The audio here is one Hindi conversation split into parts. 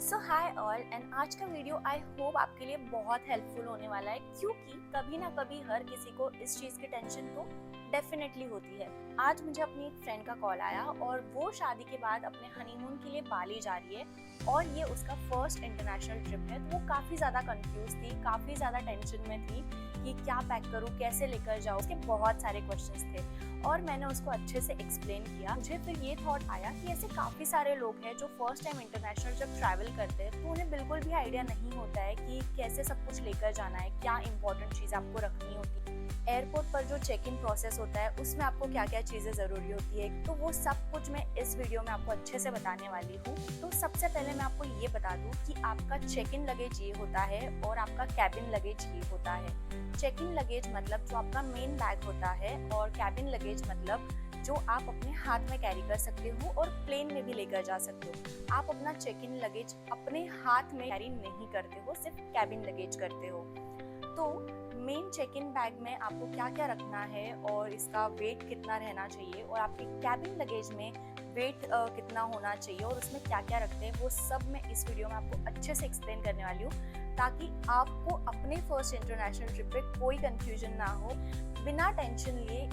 सो हाय ऑल एंड आज का वीडियो आई होप आपके लिए बहुत हेल्पफुल होने वाला है, क्योंकि कभी ना कभी हर किसी को इस चीज़ की टेंशन तो डेफिनेटली होती है। आज मुझे अपनी एक फ्रेंड का कॉल आया और वो शादी के बाद अपने हनीमून के लिए बाली जा रही है और ये उसका फर्स्ट इंटरनेशनल ट्रिप है। तो वो काफ़ी ज़्यादा कंफ्यूज थी, काफ़ी ज़्यादा टेंशन में थी कि क्या पैक करूँ, कैसे लेकर जाऊँ। उसके बहुत सारे क्वेश्चंस थे और मैंने उसको अच्छे से एक्सप्लेन किया। मुझे फिर ये थॉट आया कि ऐसे काफ़ी सारे लोग हैं जो फर्स्ट टाइम इंटरनेशनल जब ट्रैवल करते हैं तो उन्हें बिल्कुल भी आइडिया नहीं होता है कि कैसे सब कुछ लेकर जाना है, क्या इंपॉर्टेंट चीज़ आपको रखनी होती है। एयरपोर्ट पर जो चेक इन प्रोसेस होता है उसमें आपको क्या क्या चीज़ें ज़रूरी होती है, तो वो सब कुछ मैं इस वीडियो में आपको अच्छे से बताने वाली हूँ। तो सबसे पहले मैं आपको ये बता दूँ कि आपका चेक इन लगेज ये होता है और आपका कैबिन लगेज ये होता है। चेक इन लगेज मतलब जो आपका मेन बैग होता है और कैबिन लगेज मतलब जो आप अपने हाथ में कैरी कर सकते हो और प्लेन में भी लेकर जा सकते हो। आप अपना चेक इन लगेज अपने हाथ में कैरी नहीं करते हो, सिर्फ कैबिन लगेज करते हो। तो मेन चेक इन बैग में आपको क्या क्या रखना है और इसका वेट कितना रहना चाहिए और आपके कैबिन लगेज में वेट कितना होना चाहिए और उसमें क्या क्या रखते हैं, वो सब मैं इस वीडियो में आपको अच्छे से एक्सप्लेन करने वाली हूँ, ताकि आपको अपने फर्स्ट इंटरनेशनल ट्रिप पे कोई कंफ्यूजन ना हो। बिना टेंशन लिए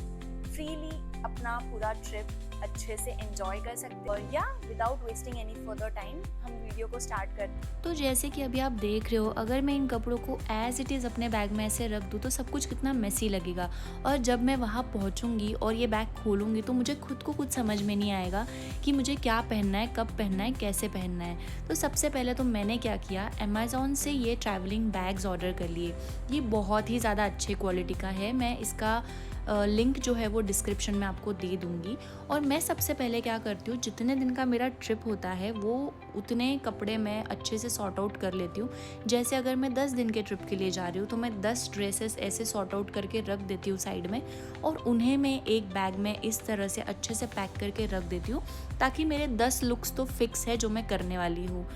फ्रीली अपना पूरा ट्रिप अच्छे से एंजॉय कर सकते हो। या without wasting any further time हम वीडियो को स्टार्ट करते हैं। तो जैसे कि अभी आप देख रहे हो, अगर मैं इन कपड़ों को एज इट इज़ अपने बैग में ऐसे रख दूँ तो सब कुछ कितना मेसी लगेगा। और जब मैं वहाँ पहुँचूँगी और ये बैग खोलूँगी तो मुझे खुद को कुछ समझ में नहीं आएगा कि मुझे क्या पहनना है, कब पहनना है, कैसे पहनना है। तो सबसे पहले तो मैंने क्या किया, अमेज़ॉन से ये ट्रैवलिंग बैग्स ऑर्डर कर लिए। ये बहुत ही ज़्यादा अच्छे क्वालिटी का है। मैं इसका लिंक जो है वो डिस्क्रिप्शन में आपको दे दूँगी। और मैं सबसे पहले क्या करती हूँ, जितने दिन का मेरा ट्रिप होता है वो उतने कपड़े मैं अच्छे से सॉर्ट आउट कर लेती हूँ। जैसे अगर मैं 10 दिन के ट्रिप के लिए जा रही हूँ तो मैं 10 ड्रेसेस ऐसे सॉर्ट आउट करके रख देती हूँ साइड में, और उन्हें मैं एक बैग में इस तरह से अच्छे से पैक करके रख देती हूँ, ताकि मेरे 10 लुक्स तो फिक्स है जो मैं करने वाली हूँ।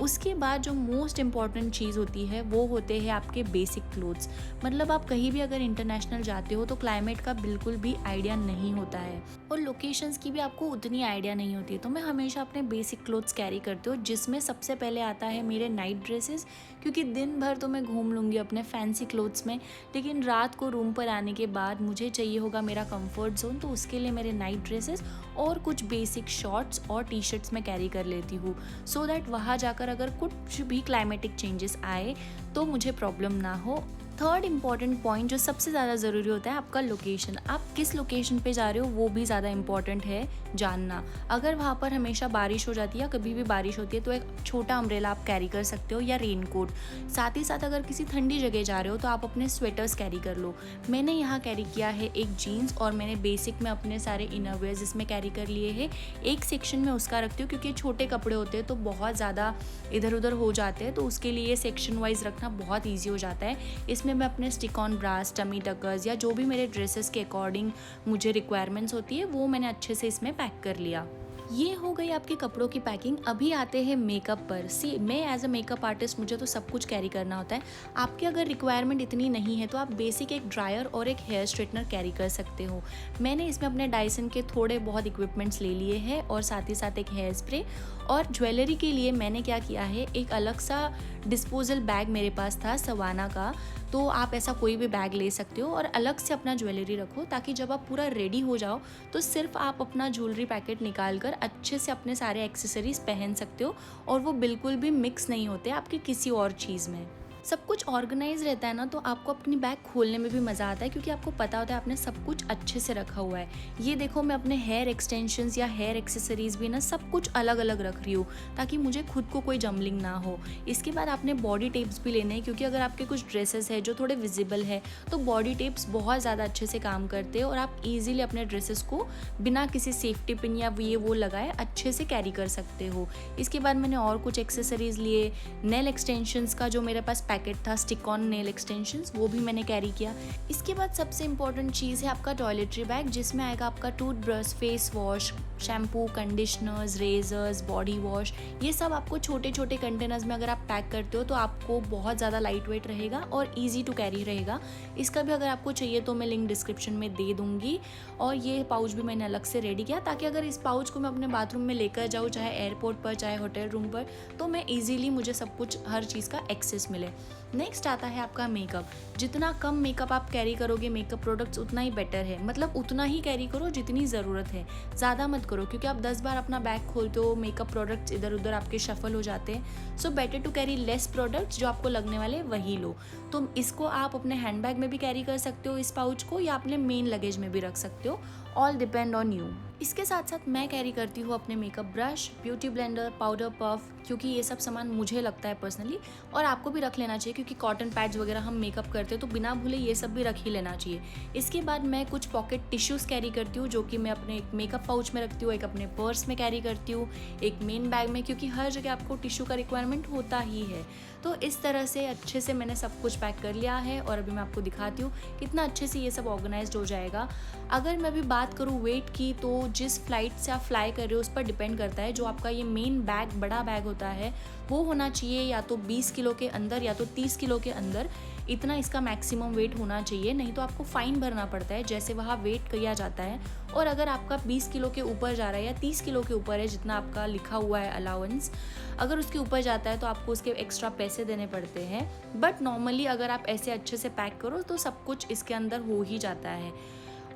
उसके बाद जो मोस्ट इम्पॉर्टेंट चीज़ होती है वो होते हैं आपके बेसिक क्लोथ्स। मतलब आप कहीं भी अगर इंटरनेशनल जाते हो तो क्लाइमेट का बिल्कुल भी आइडिया नहीं होता है और लोकेशंस की भी आपको उतनी आइडिया नहीं होती है। तो मैं हमेशा अपने बेसिक क्लोथ्स कैरी करती हूँ, जिसमें सबसे पहले आता है मेरे नाइट ड्रेसेस, क्योंकि दिन भर तो मैं घूम लूँगी अपने फैंसी क्लोथ्स में, लेकिन रात को रूम पर आने के बाद मुझे चाहिए होगा मेरा कंफर्ट जोन। तो उसके लिए मेरे नाइट ड्रेसेस और कुछ बेसिक शॉर्ट्स और टी शर्ट्स मैं कैरी कर लेती हूँ, सो दैट वहाँ जाकर अगर कुछ भी क्लाइमेटिक चेंजेस आए तो मुझे प्रॉब्लम ना हो। थर्ड इम्पॉर्टेंट पॉइंट जो सबसे ज़्यादा ज़रूरी होता है, आपका लोकेशन। आप किस लोकेशन पे जा रहे हो वो भी ज़्यादा इम्पॉर्टेंट है जानना। अगर वहाँ पर हमेशा बारिश हो जाती है या कभी भी बारिश होती है तो एक छोटा अम्ब्रेला आप कैरी कर सकते हो या रेनकोट। साथ ही साथ अगर किसी ठंडी जगह जा रहे हो तो आप अपने स्वेटर्स कैरी कर लो। मैंने यहाँ कैरी किया है एक जीन्स, और मैंने बेसिक में अपने सारे इनरवेयर्स इसमें कैरी कर लिए हैं। एक सेक्शन में उसका रखती हूँ क्योंकि छोटे कपड़े होते हैं तो बहुत ज़्यादा इधर उधर हो जाते हैं, तो उसके लिए सेक्शन वाइज रखना बहुत ईजी हो जाता है। इसमें मैं अपने स्टिक ऑन ब्रास, टमी टकर्स या जो भी मेरे ड्रेसेस के अकॉर्डिंग मुझे रिक्वायरमेंट्स होती है वो मैंने अच्छे से इसमें पैक कर लिया। ये हो गई आपके कपड़ों की पैकिंग। अभी आते हैं मेकअप पर। सी, मैं एज अ मेकअप आर्टिस्ट मुझे तो सब कुछ कैरी करना होता है। आपकी अगर रिक्वायरमेंट इतनी नहीं है तो आप बेसिक एक ड्रायर और एक हेयर स्ट्रेटनर कैरी कर सकते हो। मैंने इसमें अपने डायसन के थोड़े बहुत इक्विपमेंट्स ले लिए हैं और साथ ही साथ एक हेयर स्प्रे। और ज्वेलरी के लिए मैंने क्या किया है, एक अलग सा डिस्पोजल बैग मेरे पास था सवाना का, तो आप ऐसा कोई भी बैग ले सकते हो और अलग से अपना ज्वेलरी रखो, ताकि जब आप पूरा रेडी हो जाओ तो सिर्फ आप अपना ज्वेलरी पैकेट निकाल कर अच्छे से अपने सारे एक्सेसरीज पहन सकते हो और वो बिल्कुल भी मिक्स नहीं होते आपकी किसी और चीज़ में। सब कुछ ऑर्गेनाइज रहता है ना, तो आपको अपनी बैग खोलने में भी मज़ा आता है, क्योंकि आपको पता होता है आपने सब कुछ अच्छे से रखा हुआ है। ये देखो, मैं अपने हेयर एक्सटेंशंस या हेयर एक्सेसरीज भी ना सब कुछ अलग अलग रख रही हूँ, ताकि मुझे खुद को कोई जम्बलिंग ना हो। इसके बाद आपने बॉडी टेप्स भी लेने हैं, क्योंकि अगर आपके कुछ ड्रेसेस है जो थोड़े विजिबल है तो बॉडी टेप्स बहुत ज़्यादा अच्छे से काम करते हैं और आप ईजिली अपने ड्रेसेस को बिना किसी सेफ्टी पिन या ये वो लगाए अच्छे से कैरी कर सकते हो। इसके बाद मैंने और कुछ एक्सेसरीज लिए। नेल एक्सटेंशंस का जो मेरे पास पैकेट था स्टिक ऑन नेल एक्सटेंशंस, वो भी मैंने कैरी किया। इसके बाद सबसे इम्पॉर्टेंट चीज़ है आपका टॉयलेटरी बैग, जिसमें आएगा आपका toothbrush, face wash, shampoo, conditioners, razors, body wash. ये सब आपको छोटे छोटे कंटेनर्स में अगर आप पैक करते हो तो आपको बहुत ज़्यादा लाइट वेट रहेगा और ईजी टू कैरी रहेगा। इसका भी अगर आपको चाहिए तो मैं लिंक डिस्क्रिप्शन में दे दूँगी। और ये पाउच भी मैंने अलग से रेडी किया ताकि अगर इस पाउच को मैं अपने बाथरूम में लेकर जाऊँ, चाहे एयरपोर्ट पर चाहे होटल रूम पर, तो मैं ईजीली मुझे सब कुछ हर चीज़ का एक्सेस मिले। नेक्स्ट आता है आपका मेकअप। जितना कम मेकअप आप कैरी करोगे मेकअप प्रोडक्ट्स उतना ही बेटर है, मतलब उतना ही कैरी करो जितनी ज़रूरत है, ज़्यादा मत करो, क्योंकि आप 10 बार अपना बैग खोलते हो, मेकअप प्रोडक्ट्स इधर उधर आपके शफल हो जाते हैं। So better to carry less products, जो आपको लगने वाले वही लो। तो इसको आप अपने हैंड बैग में भी कैरी कर सकते हो इस पाउच को, या अपने मेन लगेज में भी रख सकते हो, ऑल डिपेंड ऑन यू। इसके साथ साथ मैं कैरी करती हूँ अपने makeup brush, beauty blender, powder puff, क्योंकि ये सब सामान मुझे लगता है पर्सनली, और आपको भी रख लेना चाहिए, क्योंकि कॉटन पैड्स वगैरह हम मेकअप करते हैं तो बिना भूले ये सब भी रख ही लेना चाहिए। इसके बाद मैं कुछ पॉकेट टिश्यूज़ कैरी करती हूँ, जो कि मैं अपने एक मेकअप पाउच में रखती हूँ, एक अपने पर्स में कैरी करती हूँ, एक मेन बैग में, क्योंकि हर जगह आपको टिश्यू का रिक्वायरमेंट होता ही है। तो इस तरह से अच्छे से मैंने सब कुछ पैक कर लिया है और अभी मैं आपको दिखाती हूँ कितना अच्छे से ये सब ऑर्गेनाइज्ड हो जाएगा। अगर मैं अभी बात करूँ वेट की, तो जिस फ्लाइट से आप फ्लाई कर रहे हो उस पर डिपेंड करता है। जो आपका ये मेन बैग, बड़ा बैग होता है, वो होना चाहिए या तो 20 किलो के अंदर या तो 30 किलो के अंदर, इतना इसका मैक्सिमम वेट होना चाहिए, नहीं तो आपको फ़ाइन भरना पड़ता है जैसे वहाँ वेट किया जाता है। और अगर आपका 20 किलो के ऊपर जा रहा है या 30 किलो के ऊपर है, जितना आपका लिखा हुआ है अलाउंस, अगर उसके ऊपर जाता है तो आपको उसके एक्स्ट्रा पैसे देने पड़ते हैं। बट नॉर्मली अगर आप ऐसे अच्छे से पैक करो तो सब कुछ इसके अंदर हो ही जाता है।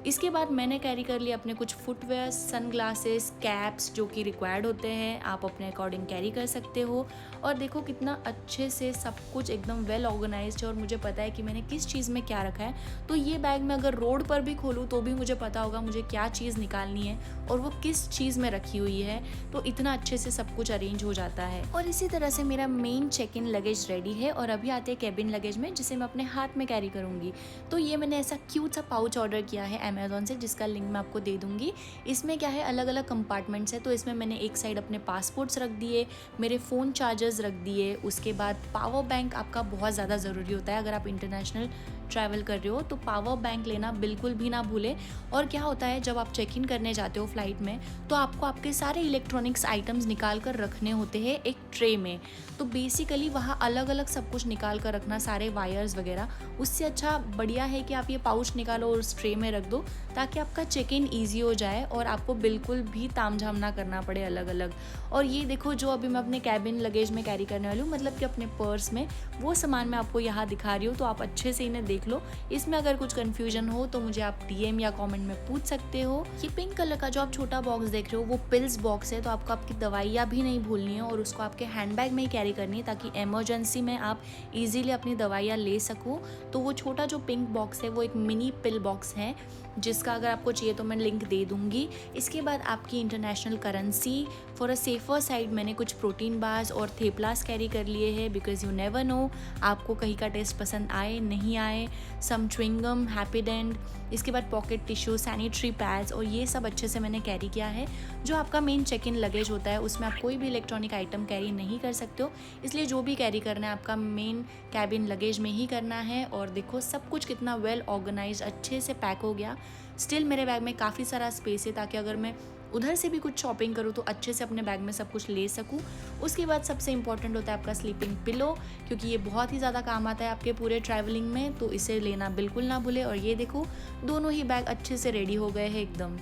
इसके बाद मैंने कैरी कर लिया अपने कुछ फुटवेयर, सनग्लासेस, कैप्स, जो कि रिक्वायर्ड होते हैं, आप अपने अकॉर्डिंग कैरी कर सकते हो। और देखो कितना अच्छे से सब कुछ एकदम वेल ऑर्गेनाइज्ड है और मुझे पता है कि मैंने किस चीज़ में क्या रखा है। तो ये बैग मैं अगर रोड पर भी खोलूँ तो भी मुझे पता होगा मुझे क्या चीज़ निकालनी है और वो किस चीज़ में रखी हुई है। तो इतना अच्छे से सब कुछ अरेंज हो जाता है। और इसी तरह से मेरा main check in luggage ready है और अभी आते हैं कैबिन लगेज में, जिसे मैं अपने हाथ में कैरी करूँगी। तो ये मैंने ऐसा क्यूट सा पाउच ऑर्डर किया है अमेज़ॉन से, जिसका लिंक मैं आपको दे दूँगी। इसमें क्या है, अलग अलग कंपार्टमेंट्स है। तो इसमें मैंने एक साइड अपने पासपोर्ट्स रख दिए, मेरे फ़ोन चार्जर्स रख दिए, उसके बाद पावर बैंक आपका बहुत ज़्यादा ज़रूरी होता है अगर आप इंटरनेशनल ट्रैवल कर रहे हो, तो पावर बैंक लेना बिल्कुल भी ना भूलें। और क्या होता है, जब आप चेक इन करने जाते हो फ्लाइट में, तो आपको आपके सारे इलेक्ट्रॉनिक्स आइटम्स निकाल कर रखने होते हैं एक ट्रे में। तो बेसिकली वहाँ अलग अलग सब कुछ निकाल कर रखना, सारे वायर्स वगैरह, उससे अच्छा बढ़िया है कि आप ये पाउच निकालो और उस ट्रे में रख दो, ताकि आपका चेक इन ईजी हो जाए और आपको बिल्कुल भी तामझाम ना करना पड़े अलग अलग। और ये देखो, जो अभी मैं अपने कैबिन लगेज में कैरी करने वाली हूँ, मतलब कि अपने पर्स में, वो सामान मैं आपको यहाँ दिखा रही हूँ। तो आप अच्छे से इन्हें देख लो। इसमें अगर कुछ कंफ्यूजन हो तो मुझे आप डीएम या कमेंट में पूछ सकते हो। ये पिंक कलर का जो आप छोटा बॉक्स देख रहे हो वो पिल्स बॉक्स है। तो आपको आपकी दवाइयाँ भी नहीं भूलनी है और उसको आपके हैंडबैग में ही कैरी करनी है, ताकि इमरजेंसी में आप इजीली अपनी दवाइयाँ ले सको। तो वो छोटा जो पिंक बॉक्स है वो एक मिनी पिल बॉक्स है, जिसका अगर आपको चाहिए तो मैं लिंक दे दूँगी। इसके बाद आपकी international currency, for a safer side मैंने कुछ प्रोटीन बार्स और थेपलास कैरी कर लिए हैं, बिकॉज यू नेवर नो आपको कहीं का टेस्ट पसंद आए नहीं आए। सम च्युइंगम, हैप्पीडेंट, इसके बाद पॉकेट टिश्यू, सैनिटरी पैड्स, और ये सब अच्छे से मैंने कैरी किया है। जो आपका मेन चेक इन लगेज होता है उसमें आप कोई भी इलेक्ट्रॉनिक आइटम कैरी नहीं कर सकते हो, इसलिए जो भी कैरी करना है आपका मेन कैबिन लगेज में ही करना है। और देखो सब कुछ कितना वेल ऑर्गेनाइज अच्छे से पैक हो गया। स्टिल मेरे बैग में काफ़ी सारा स्पेस है, ताकि अगर मैं उधर से भी कुछ शॉपिंग करूँ तो अच्छे से अपने बैग में सब कुछ ले सकूँ। उसके बाद सबसे इम्पॉर्टेंट होता है आपका स्लीपिंग पिलो, क्योंकि ये बहुत ही ज़्यादा काम आता है आपके पूरे ट्रैवलिंग में, तो इसे लेना बिल्कुल ना भूले। और ये देखो, दोनों ही बैग अच्छे से रेडी हो गए हैं एकदम।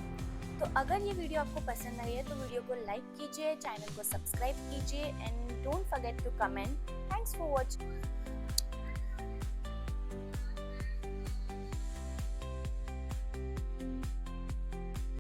तो अगर ये वीडियो आपको पसंद आई है तो वीडियो को लाइक कीजिए, चैनल को सब्सक्राइब कीजिए and don't forget to comment. Thanks for watching.